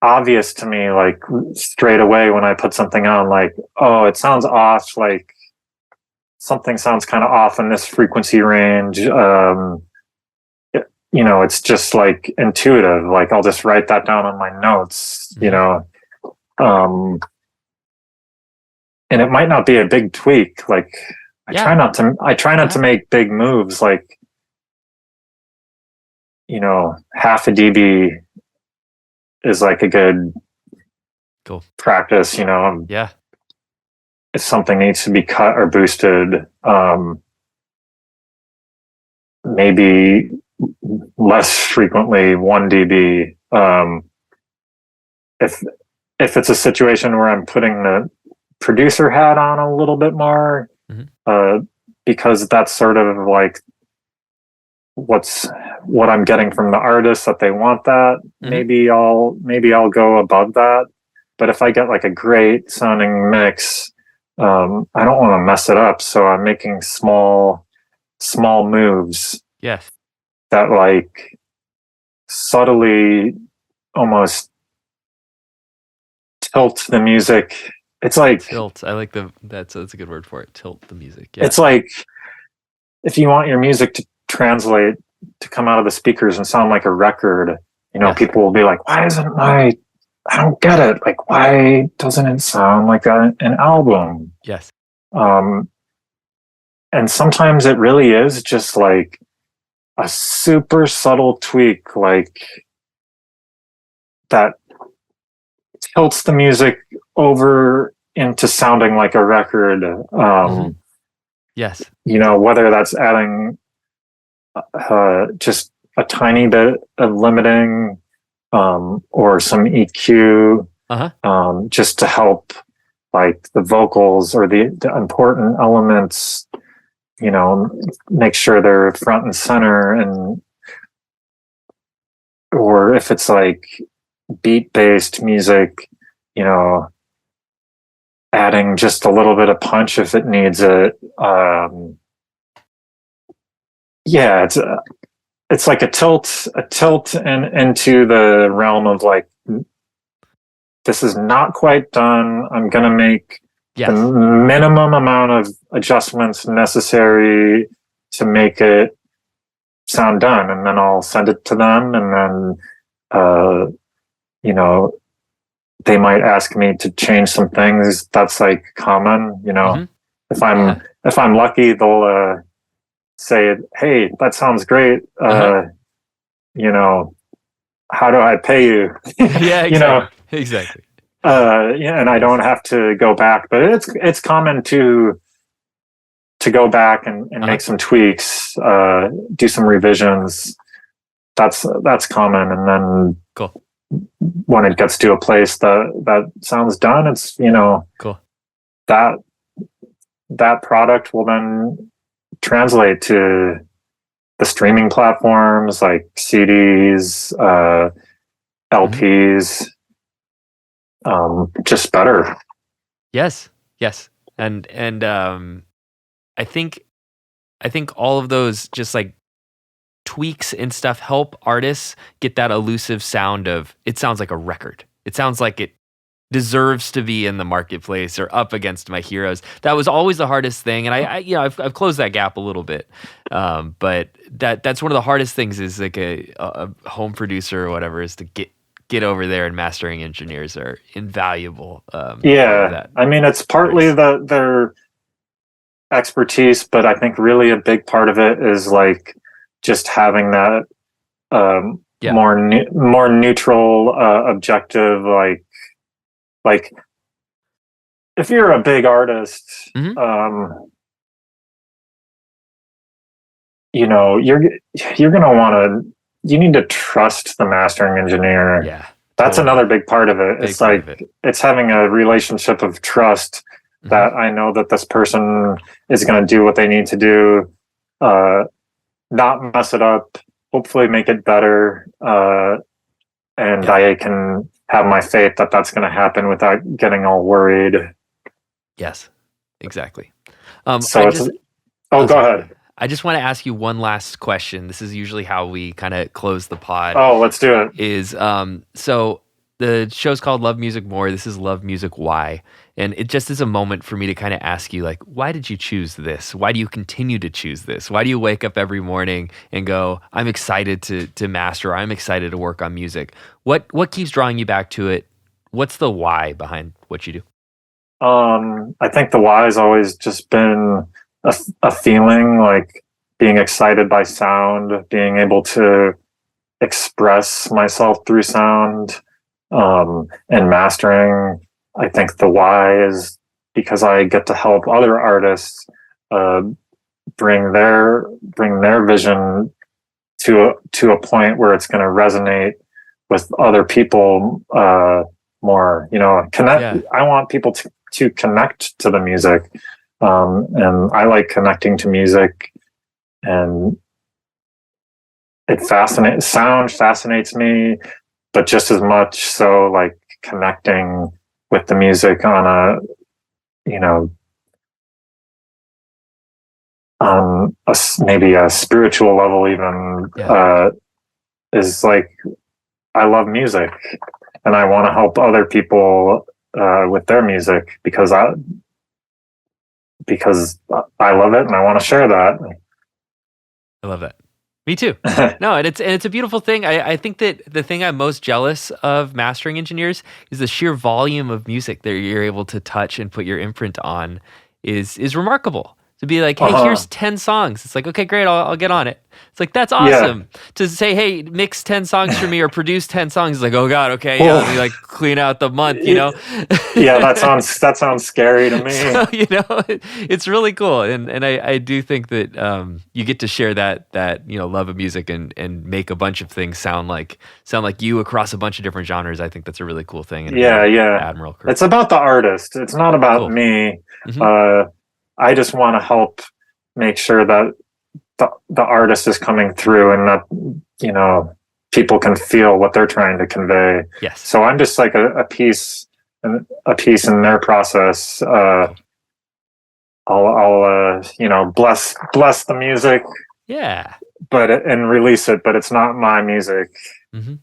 obvious to me, like straight away when I put something on, like, oh, it sounds off, like something sounds kind of off in this frequency range. You know, it's just like intuitive. Like, I'll just write that down on my notes, you know. And it might not be a big tweak. Like, I try not to make big moves. Like, you know, half a dB is like a good practice, you know. If something needs to be cut or boosted, maybe less frequently 1 dB. If it's a situation where I'm putting the producer hat on a little bit more, because that's sort of like what I'm getting from the artist, that they want that. Maybe I'll go above that. But if I get like a great sounding mix, I don't want to mess it up. So I'm making small moves. That like subtly almost tilt the music. It's like tilt. I like that's a good word for it. Tilt the music. It's like if you want your music to translate to come out of the speakers and sound like a record. Yes. People will be like, why isn't I don't get it. Like, why doesn't it sound like an album? Yes. And sometimes it really is just like a super subtle tweak, like that tilts the music over into sounding like a record. Yes. Whether that's adding just a tiny bit of limiting, or some EQ, just to help like the vocals or the important elements, make sure they're front and center, or if it's like beat-based music, adding just a little bit of punch if it needs it. It's like a tilt and into the realm of like, this is not quite done. I'm going to make the minimum amount of adjustments necessary to make it sound done. And then I'll send it to them. And then, they might ask me to change some things. That's like common, if I'm lucky, they'll, say, hey, that sounds great. How do I pay you? Yeah, exactly. Exactly. And I don't have to go back, but it's common to go back and make some tweaks, do some revisions. That's common. And then cool. When it gets to a place that sounds done, it's, cool. That product will then translate to the streaming platforms like CDs, LPs, just better. Yes. And I think all of those just like tweaks and stuff help artists get that elusive sound of, it sounds like a record. It sounds like it deserves to be in the marketplace or up against my heroes. That was always the hardest thing, and I've closed that gap a little bit. But that's one of the hardest things is like a home producer or whatever is to get over there, and mastering engineers are invaluable. I mean, it's partly their expertise, but I think really a big part of it is like just having that more neutral, objective, like if you're a big artist, you're gonna you need to trust the mastering engineer. Yeah, that's another big part of it. It's like it's having a relationship of trust that I know that this person is going to do what they need to do, not mess it up, hopefully make it better, and I can have my faith that that's going to happen without getting all worried. Yes, exactly. Go ahead. I just want to ask you one last question. This is usually how we kind of close the pod. Oh, let's do it. So the show's called Love Music More. This is Love Music Why. And it just is a moment for me to kind of ask you, like, why did you choose this? Why do you continue to choose this? Why do you wake up every morning and go, I'm excited to master, I'm excited to work on music? What keeps drawing you back to it? What's the why behind what you do? I think the why has always just been a feeling, like being excited by sound, being able to express myself through sound, and mastering. I think the why is because I get to help other artists bring their vision to a point where it's going to resonate with other people more. Connect. I want people to connect to the music, and I like connecting to music, and sound fascinates me, but just as much so like connecting with the music on maybe a spiritual level even, is like, I love music and I want to help other people with their music because I love it and I want to share that. I love that. Me too. No, and it's a beautiful thing. I think that the thing I'm most jealous of mastering engineers is the sheer volume of music that you're able to touch and put your imprint on is remarkable. To be like, hey, here's 10 songs. It's like, okay, great, I'll get on it. It's like, that's awesome. Yeah. To say, hey, mix 10 songs for me or produce 10 songs, it's like, oh God, okay, yeah, let me like clean out the month, you know? Yeah, that sounds scary to me. So, you know, it's really cool. And I do think that you get to share that love of music and make a bunch of things sound like you across a bunch of different genres. I think that's a really cool thing. And admirable. It's about the artist. It's not about me. Mm-hmm. I just want to help make sure that the artist is coming through and that, you know, people can feel what they're trying to convey. Yes. So I'm just like a piece in their process. I'll you know, bless the music. Yeah. And release it, but it's not my music. Mm-hmm.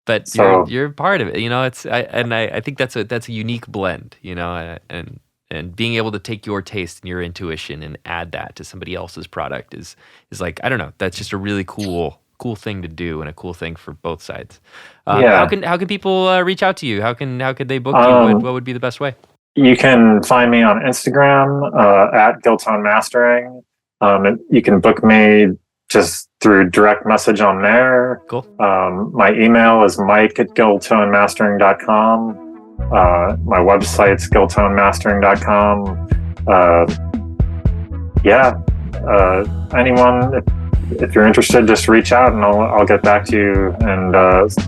But so, you're part of it. You know, I think that's a unique blend, you know, and being able to take your taste and your intuition and add that to somebody else's product is like, I don't know, that's just a really cool thing to do and a cool thing for both sides. How can people reach out to you? How could they book you? What would be the best way? You can find me on Instagram at Giltone Mastering. You can book me just through direct message on there. Cool. My email is mike@giltonemastering.com. My website's giltonemastering.com. Anyone, if you're interested, just reach out and I'll get back to you and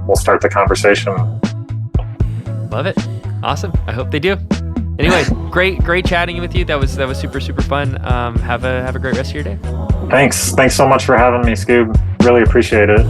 we'll start the conversation. Love it. Awesome. I hope they do. Anyway, great chatting with you. That was super, super fun. Have a great rest of your day. Thanks so much for having me, Scoob. Really appreciate it.